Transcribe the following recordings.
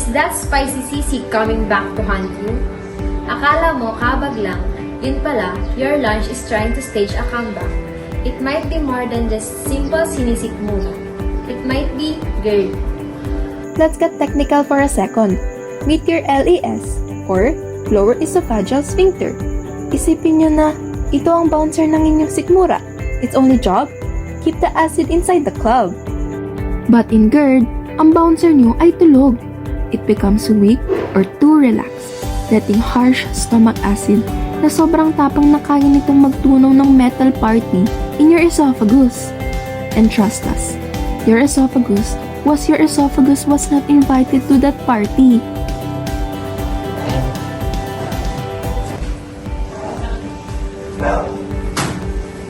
Is that spicy sisig coming back to haunt you? Akala mo kabag lang, yun pala, your lunch is trying to stage a comeback. It might be more than just simple sinisig muna. It might be GERD. Let's get technical for a second. Meet your LES, or lower esophageal sphincter. Isipin nyo na, ito ang bouncer ng inyong sikmura. Its only job? Keep the acid inside the club. But in GERD, ang bouncer nyo ay tulog. It becomes weak or too relaxed, letting harsh stomach acid na sobrang tapang na kaya nitong magtunaw ng metal party in your esophagus. And trust us, your esophagus was not invited to that party.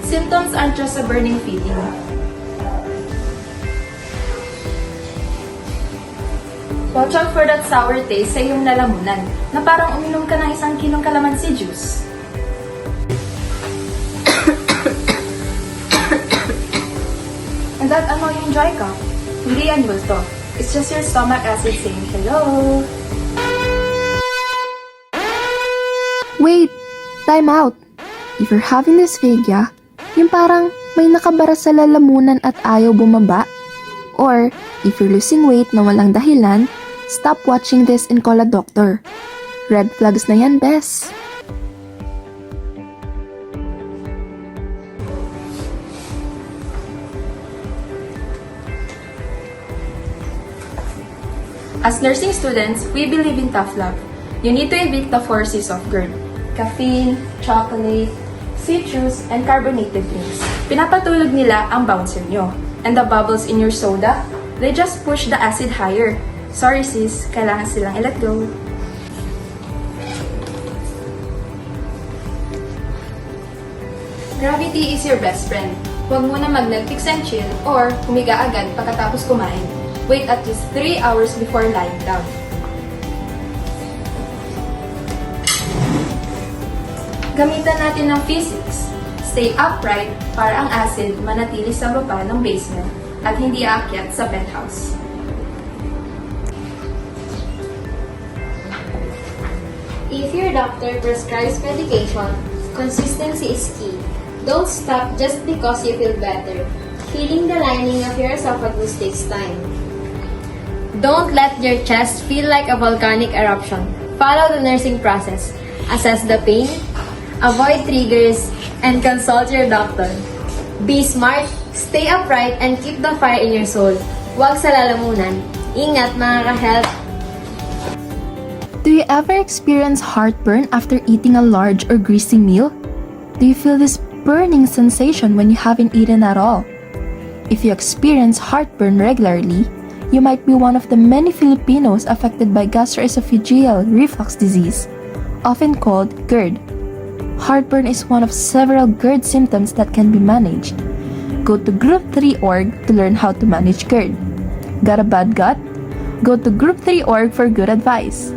Symptoms aren't just a burning feeling. Watch out for that sour taste sa iyong lalamunan na parang uminom ka ng 1 kilong calamansi juice. And that annoying dry cough, hindi yan multo. It's just your stomach acid saying hello. Wait! Time out! If you're having dysphagia, yung parang may nakabara sa lalamunan at ayaw bumaba, or if you're losing weight na walang dahilan, stop watching this and call a doctor. Red flags na yan, bes. As nursing students, we believe in tough love. You need to evict the forces of GERD. Caffeine, chocolate, citrus, and carbonated drinks. Pinapatulog nila ang bouncer nyo. And the bubbles in your soda, they just push the acid higher. Sorry sis, kailangan silang i-let go. Gravity is your best friend. Huwag muna mag-Netflix and chill or humiga agad pagkatapos kumain. Wait at least 3 hours before lying down. Gamitan natin ng physics. Stay upright para ang acid manatili sa baba ng basement at hindi aakyat sa penthouse. If your doctor prescribes medication, consistency is key. Don't stop just because you feel better. Healing the lining of your esophagus takes time. Don't let your chest feel like a volcanic eruption. Follow the nursing process. Assess the pain, avoid triggers, and consult your doctor. Be smart, stay upright, and keep the fire in your soul. Huwag sa lalamunan. Ingat mga ka-health! Do you ever experience heartburn after eating a large or greasy meal? Do you feel this burning sensation when you haven't eaten at all? If you experience heartburn regularly, you might be one of the many Filipinos affected by gastroesophageal reflux disease, often called GERD. Heartburn is one of several GERD symptoms that can be managed. Go to group3.org to learn how to manage GERD. Got a bad gut? Go to group3.org for good advice.